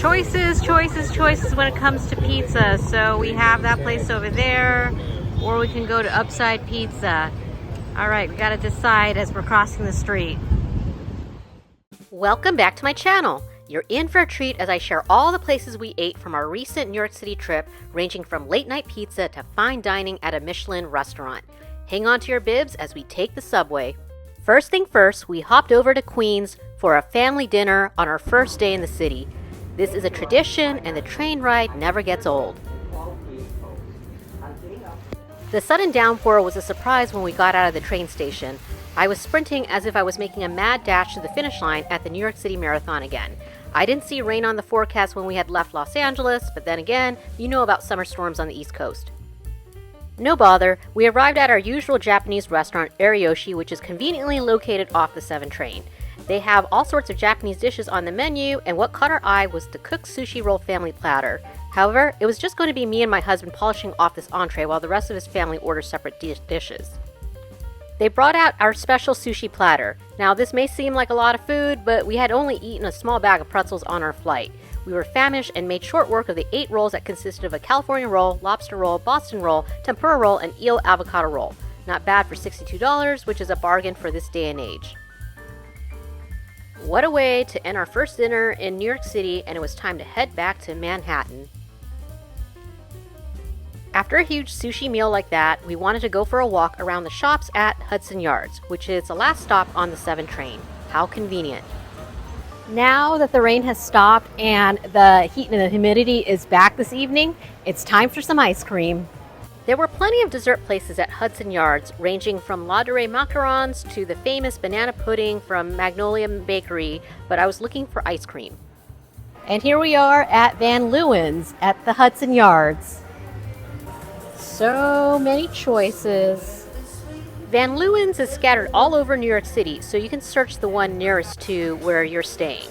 choices when it comes to pizza. So we have that place over there, or we can go to Upside Pizza. All right, we gotta decide as we're crossing the street. Welcome back to my channel. You're in for a treat as I share all the places we ate from our recent New York City trip, ranging from late night pizza to fine dining at a Michelin restaurant. Hang on to your bibs as we take the subway. First thing first, we hopped over to Queens for a family dinner on our first day in the city. This is a tradition and the train ride never gets old. The sudden downpour was a surprise when we got out of the train station. I was sprinting as if I was making a mad dash to the finish line at the New York City Marathon again. I didn't see rain on the forecast when we had left Los Angeles, but then again, you know about summer storms on the East Coast. No bother, we arrived at our usual Japanese restaurant, Ariyoshi, which is conveniently located off the 7 train. They have all sorts of Japanese dishes on the menu, and what caught our eye was the cooked sushi roll family platter. However, it was just going to be me and my husband polishing off this entree while the rest of his family orders separate dishes. They brought out our special sushi platter. Now, this may seem like a lot of food, but we had only eaten a small bag of pretzels on our flight. We were famished and made short work of the 8 rolls that consisted of a California roll, lobster roll, Boston roll, tempura roll, and eel avocado roll. Not bad for $62, which is a bargain for this day and age. What a way to end our first dinner in New York City, and it was time to head back to Manhattan. After a huge sushi meal like that, we wanted to go for a walk around the shops at Hudson Yards, which is the last stop on the 7 train. How convenient. Now that the rain has stopped and the heat and the humidity is back this evening, it's time for some ice cream. There were plenty of dessert places at Hudson Yards, ranging from Ladurée macarons to the famous banana pudding from Angelina Bakery, but I was looking for ice cream. And here we are at Van Leeuwen's at the Hudson Yards. So many choices. Van Leeuwen's is scattered all over New York City, so you can search the one nearest to where you're staying.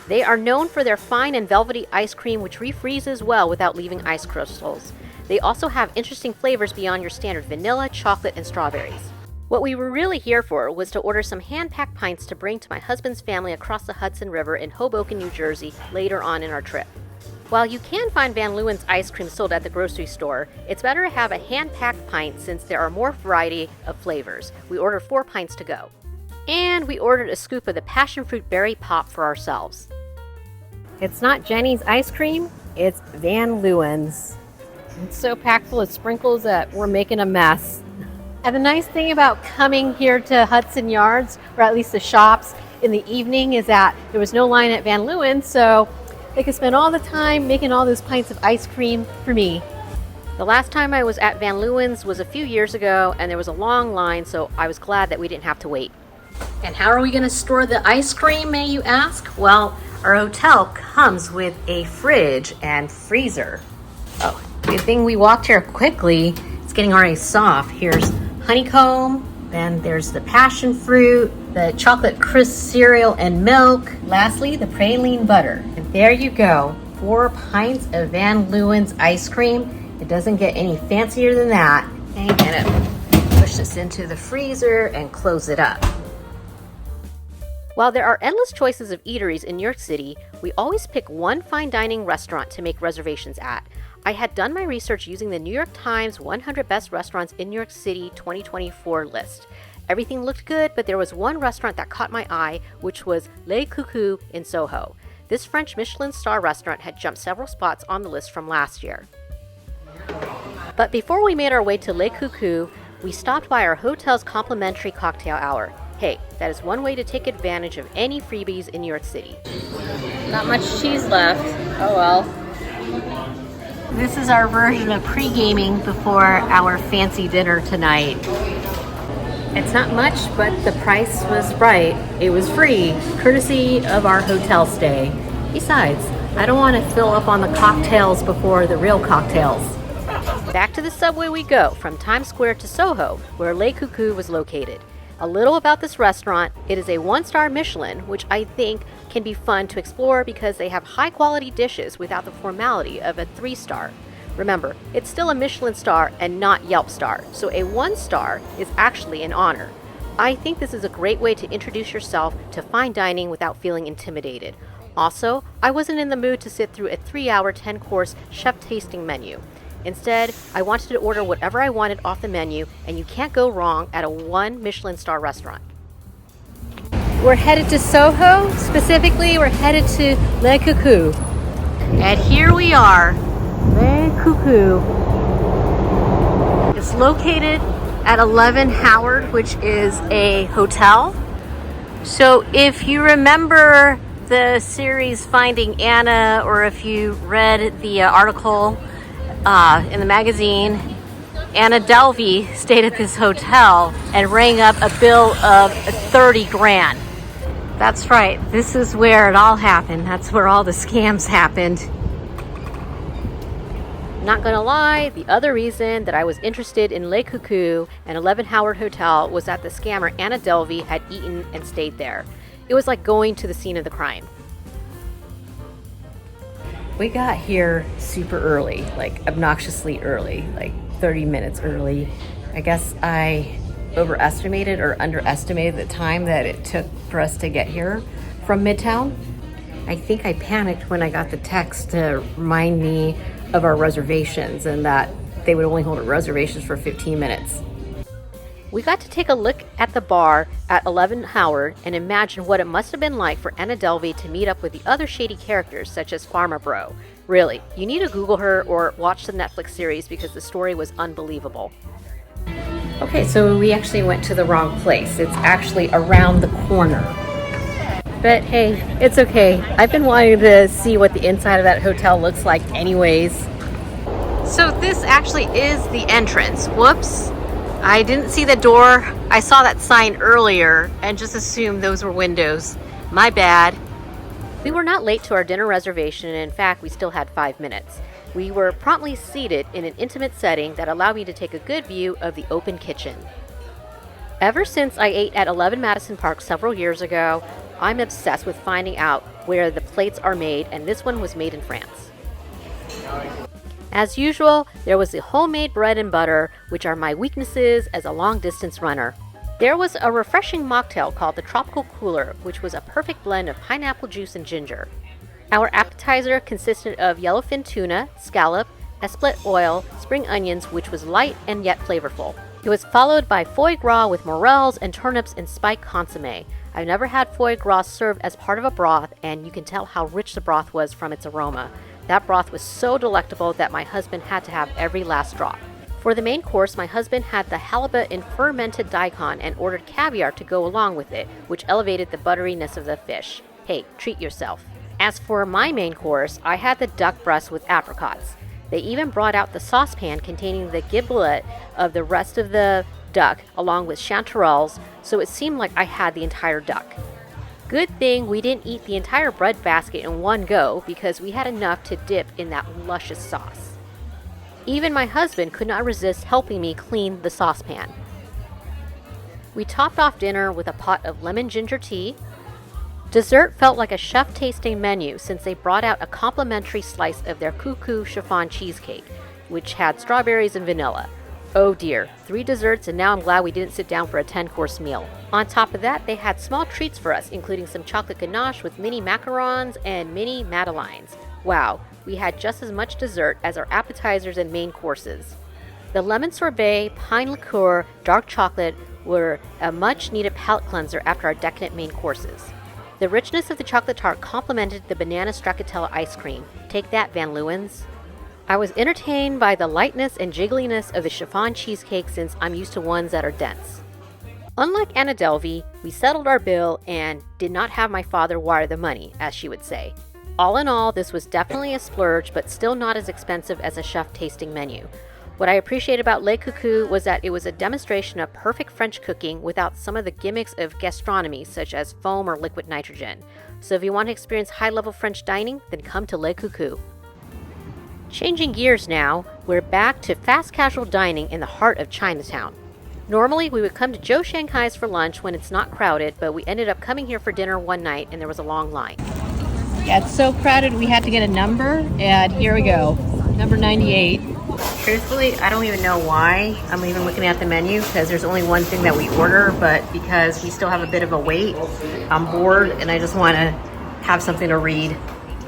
They are known for their fine and velvety ice cream, which refreezes well without leaving ice crystals. They also have interesting flavors beyond your standard vanilla, chocolate, and strawberries. What we were really here for was to order some hand-packed pints to bring to my husband's family across the Hudson River in Hoboken, New Jersey, later on in our trip. While you can find Van Leeuwen's ice cream sold at the grocery store, it's better to have a hand-packed pint since there are more variety of flavors. We ordered 4 pints to go. And we ordered a scoop of the passion fruit berry pop for ourselves. It's not Jenny's ice cream, it's Van Leeuwen's. It's so packed full of sprinkles that we're making a mess. And the nice thing about coming here to Hudson Yards, or at least the shops in the evening, is that there was no line at Van Leeuwen's, so they could spend all the time making all those pints of ice cream for me. The last time I was at Van Leeuwen's was a few years ago, and there was a long line, so I was glad that we didn't have to wait. And how are we going to store the ice cream, may you ask? Well, our hotel comes with a fridge and freezer. Oh, good thing we walked here quickly. It's getting already soft. Here's honeycomb, then there's the passion fruit, the chocolate crisp cereal and milk. Lastly, the praline butter. And there you go, 4 pints of Van Leeuwen's ice cream. It doesn't get any fancier than that. And I'm gonna push this into the freezer and close it up. While there are endless choices of eateries in New York City, we always pick one fine dining restaurant to make reservations at. I had done my research using the New York Times 100 Best Restaurants in New York City 2024 list. Everything looked good, but there was one restaurant that caught my eye, which was Le Coucou in Soho. This French Michelin star restaurant had jumped several spots on the list from last year. But before we made our way to Le Coucou, we stopped by our hotel's complimentary cocktail hour. Hey, that is one way to take advantage of any freebies in New York City. Not much cheese left. Oh well. This is our version of pre-gaming before our fancy dinner tonight. It's not much, but the price was right. It was free, courtesy of our hotel stay. Besides, I don't want to fill up on the cocktails before the real cocktails. Back to the subway we go, from Times Square to Soho, where Le Coucou was located. A little about this restaurant: it is a 1-star Michelin, which I think can be fun to explore because they have high quality dishes without the formality of a 3-star. Remember, it's still a Michelin star and not Yelp star, so a 1-star is actually an honor. I think this is a great way to introduce yourself to fine dining without feeling intimidated. Also, I wasn't in the mood to sit through a 3-hour 10-course chef tasting menu. Instead, I wanted to order whatever I wanted off the menu, and you can't go wrong at a 1 Michelin star restaurant. We're headed to Soho. Specifically, we're headed to Le Coucou. And here we are, Le Coucou. It's located at 11 Howard, which is a hotel. So if you remember the series Finding Anna, or if you read the article in the magazine, Anna Delvey stayed at this hotel and rang up a bill of 30 grand. That's right, this is where it all happened. That's where all the scams happened. Not gonna lie, the other reason that I was interested in Le Coucou and 11 Howard Hotel was that the scammer Anna Delvey had eaten and stayed there. It was like going to the scene of the crime. We got here super early, like obnoxiously early, like 30 minutes early. I guess I overestimated or underestimated the time that it took for us to get here from Midtown. I think I panicked when I got the text to remind me of our reservations and that they would only hold reservations for 15 minutes. We got to take a look at the bar at 11 Howard and imagine what it must have been like for Anna Delvey to meet up with the other shady characters such as Farmer Bro. Really, you need to Google her or watch the Netflix series because the story was unbelievable. Okay, so we actually went to the wrong place. It's actually around the corner. But hey, it's okay. I've been wanting to see what the inside of that hotel looks like anyways. So this actually is the entrance. Whoops. I didn't see the door. I saw that sign earlier and just assumed those were windows. My bad. We were not late to our dinner reservation, and in fact, we still had 5 minutes. We were promptly seated in an intimate setting that allowed me to take a good view of the open kitchen. Ever since I ate at 11 Madison Park several years ago, I'm obsessed with finding out where the plates are made, and this one was made in France. As usual, there was the homemade bread and butter, which are my weaknesses as a long-distance runner. There was a refreshing mocktail called the Tropical Cooler, which was a perfect blend of pineapple juice and ginger. Our appetizer consisted of yellowfin tuna, scallop, esplit oil, spring onions, which was light and yet flavorful. It was followed by foie gras with morels and turnips and spiked consomme. I've never had foie gras served as part of a broth, and you can tell how rich the broth was from its aroma. That broth was so delectable that my husband had to have every last drop. For the main course, my husband had the halibut in fermented daikon and ordered caviar to go along with it, which elevated the butteriness of the fish. Hey, treat yourself. As for my main course, I had the duck breast with apricots. They even brought out the saucepan containing the giblet of the rest of the duck, along with chanterelles, so it seemed like I had the entire duck. Good thing we didn't eat the entire bread basket in one go because we had enough to dip in that luscious sauce. Even my husband could not resist helping me clean the saucepan. We topped off dinner with a pot of lemon ginger tea. Dessert felt like a chef tasting menu since they brought out a complimentary slice of their Coucou chiffon cheesecake, which had strawberries and vanilla. Oh dear, 3 desserts, and now I'm glad we didn't sit down for a 10-course meal. On top of that, they had small treats for us, including some chocolate ganache with mini macarons and mini madeleines. Wow, we had just as much dessert as our appetizers and main courses. The lemon sorbet, pine liqueur, dark chocolate were a much-needed palate cleanser after our decadent main courses. The richness of the chocolate tart complemented the banana stracciatella ice cream. Take that, Van Leeuwen's. I was entertained by the lightness and jiggliness of the chiffon cheesecake since I'm used to ones that are dense. Unlike Anna Delvey, we settled our bill and did not have my father wire the money, as she would say. All in all, this was definitely a splurge, but still not as expensive as a chef tasting menu. What I appreciate about Le Coucou was that it was a demonstration of perfect French cooking without some of the gimmicks of gastronomy, such as foam or liquid nitrogen. So if you want to experience high-level French dining, then come to Le Coucou. Changing gears now, we're back to fast casual dining in the heart of Chinatown. Normally, we would come to Joe Shanghai's for lunch when it's not crowded, but we ended up coming here for dinner one night and there was a long line. Yeah, it's so crowded we had to get a number, and here we go, number 98. Truthfully, I don't even know why I'm even looking at the menu because there's only one thing that we order, but because we still have a bit of a wait, I'm bored and I just want to have something to read.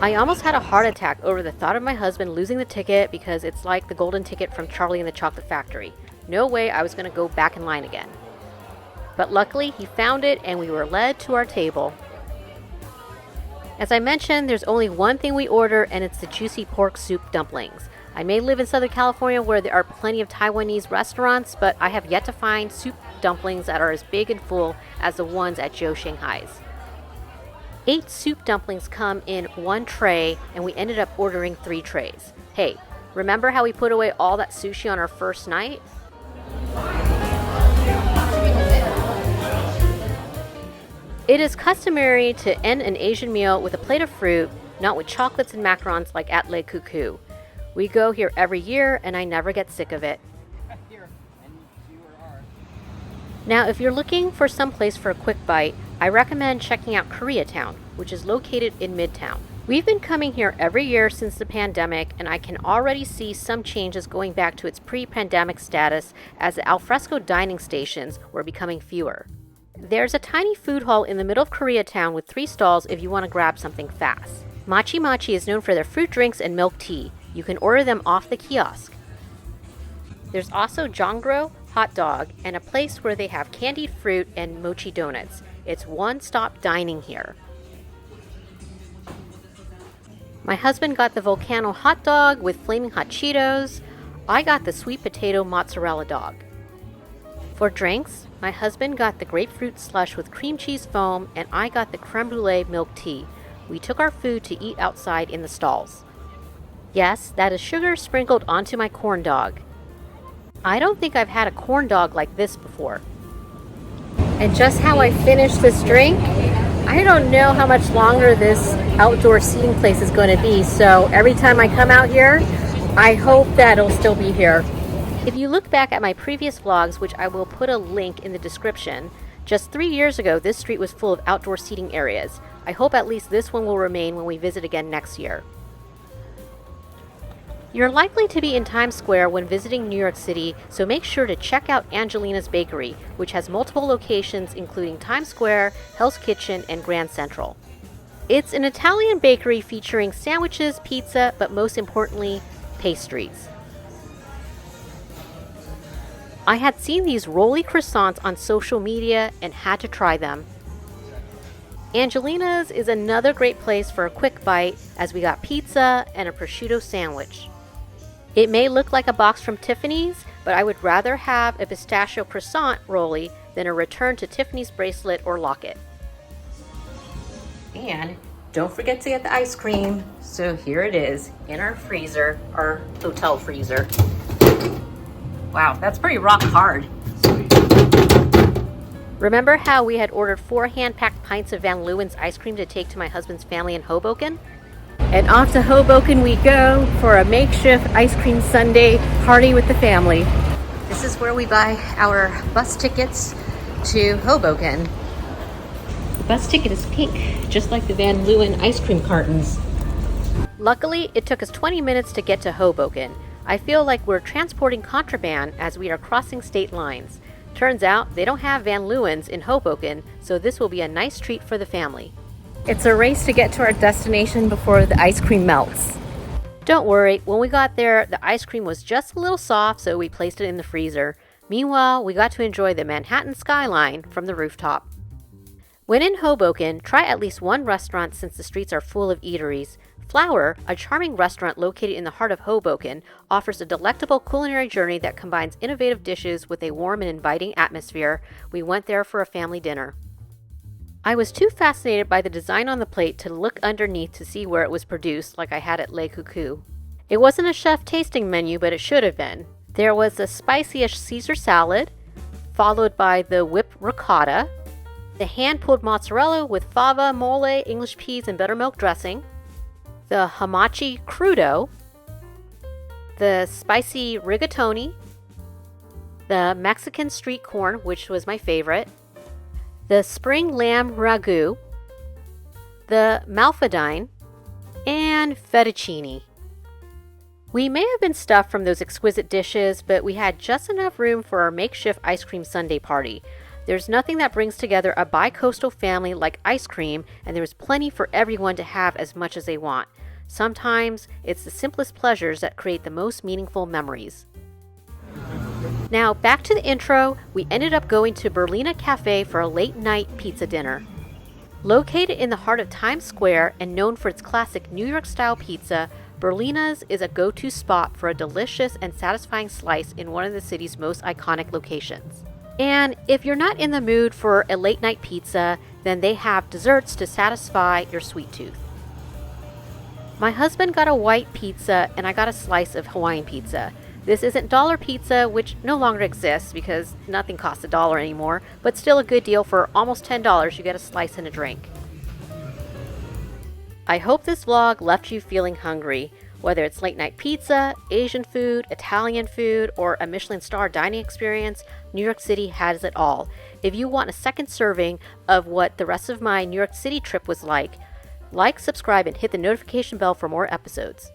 I almost had a heart attack over the thought of my husband losing the ticket because it's like the golden ticket from Charlie and the Chocolate Factory. No way I was going to go back in line again. But luckily, he found it and we were led to our table. As I mentioned, there's only one thing we order, and it's the juicy pork soup dumplings. I may live in Southern California where there are plenty of Taiwanese restaurants, but I have yet to find soup dumplings that are as big and full as the ones at Joe Shanghai's. 8 soup dumplings come in one tray, and we ended up ordering 3 trays. Hey, remember how we put away all that sushi on our first night? It is customary to end an Asian meal with a plate of fruit, not with chocolates and macarons like at Le Coucou. We go here every year and I never get sick of it. Now, if you're looking for some place for a quick bite, I recommend checking out Koreatown, which is located in Midtown. We've been coming here every year since the pandemic, and I can already see some changes going back to its pre-pandemic status as the alfresco dining stations were becoming fewer. There's a tiny food hall in the middle of Koreatown with 3 stalls if you want to grab something fast. Machi Machi is known for their fruit drinks and milk tea. You can order them off the kiosk. There's also Jongro Hot Dog and a place where they have candied fruit and mochi donuts. It's one-stop dining here. My husband got the Volcano hot dog with flaming hot Cheetos. I got the sweet potato mozzarella dog. For drinks, my husband got the grapefruit slush with cream cheese foam, and I got the creme brulee milk tea. We took our food to eat outside in the stalls. Yes, that is sugar sprinkled onto my corn dog. I don't think I've had a corn dog like this before. And just how I finished this drink, I don't know how much longer this outdoor seating place is going to be, so every time I come out here, I hope that it'll still be here. If you look back at my previous vlogs, which I will put a link in the description, just 3 years ago this street was full of outdoor seating areas. I hope at least this one will remain when we visit again next year. You're likely to be in Times Square when visiting New York City, so make sure to check out Angelina's Bakery, which has multiple locations including Times Square, Hell's Kitchen, and Grand Central. It's an Italian bakery featuring sandwiches, pizza, but most importantly, pastries. I had seen these rolly croissants on social media and had to try them. Angelina's is another great place for a quick bite, as we got pizza and a prosciutto sandwich. It may look like a box from Tiffany's, but I would rather have a pistachio croissant rolly than a return to Tiffany's bracelet or locket. And don't forget to get the ice cream. So here it is in our freezer, our hotel freezer. Wow, that's pretty rock hard. Remember how we had ordered 4 hand-packed pints of Van Leeuwen's ice cream to take to my husband's family in Hoboken? And off to Hoboken we go for a makeshift ice cream sundae party with the family. This is where we buy our bus tickets to Hoboken. The bus ticket is pink, just like the Van Leeuwen ice cream cartons. Luckily, it took us 20 minutes to get to Hoboken. I feel like we're transporting contraband as we are crossing state lines. Turns out they don't have Van Leeuwen's in Hoboken, so this will be a nice treat for the family. It's a race to get to our destination before the ice cream melts. Don't worry, when we got there, the ice cream was just a little soft, so we placed it in the freezer. Meanwhile, we got to enjoy the Manhattan skyline from the rooftop. When in Hoboken, try at least one restaurant since the streets are full of eateries. Flower, a charming restaurant located in the heart of Hoboken, offers a delectable culinary journey that combines innovative dishes with a warm and inviting atmosphere. We went there for a family dinner. I was too fascinated by the design on the plate to look underneath to see where it was produced like I had at Le Coucou. It wasn't a chef tasting menu, but it should have been. There was a spicy-ish Caesar salad, followed by the whipped ricotta, the hand-pulled mozzarella with fava, mole, English peas, and buttermilk dressing, the hamachi crudo, the spicy rigatoni, the Mexican street corn, which was my favorite, the spring lamb ragu, the malfadine, and fettuccine. We may have been stuffed from those exquisite dishes, but we had just enough room for our makeshift ice cream sundae party. There's nothing that brings together a bi-coastal family like ice cream, and there's plenty for everyone to have as much as they want. Sometimes it's the simplest pleasures that create the most meaningful memories. Now, back to the intro, we ended up going to Berlina Cafe for a late-night pizza dinner. Located in the heart of Times Square and known for its classic New York-style pizza, Berlina's is a go-to spot for a delicious and satisfying slice in one of the city's most iconic locations. And if you're not in the mood for a late-night pizza, then they have desserts to satisfy your sweet tooth. My husband got a white pizza and I got a slice of Hawaiian pizza. This isn't dollar pizza, which no longer exists because nothing costs $1 anymore, but still a good deal. For almost $10, you get a slice and a drink. I hope this vlog left you feeling hungry. Whether it's late night pizza, Asian food, Italian food, or a Michelin star dining experience, New York City has it all. If you want a second serving of what the rest of my New York City trip was like, subscribe, and hit the notification bell for more episodes.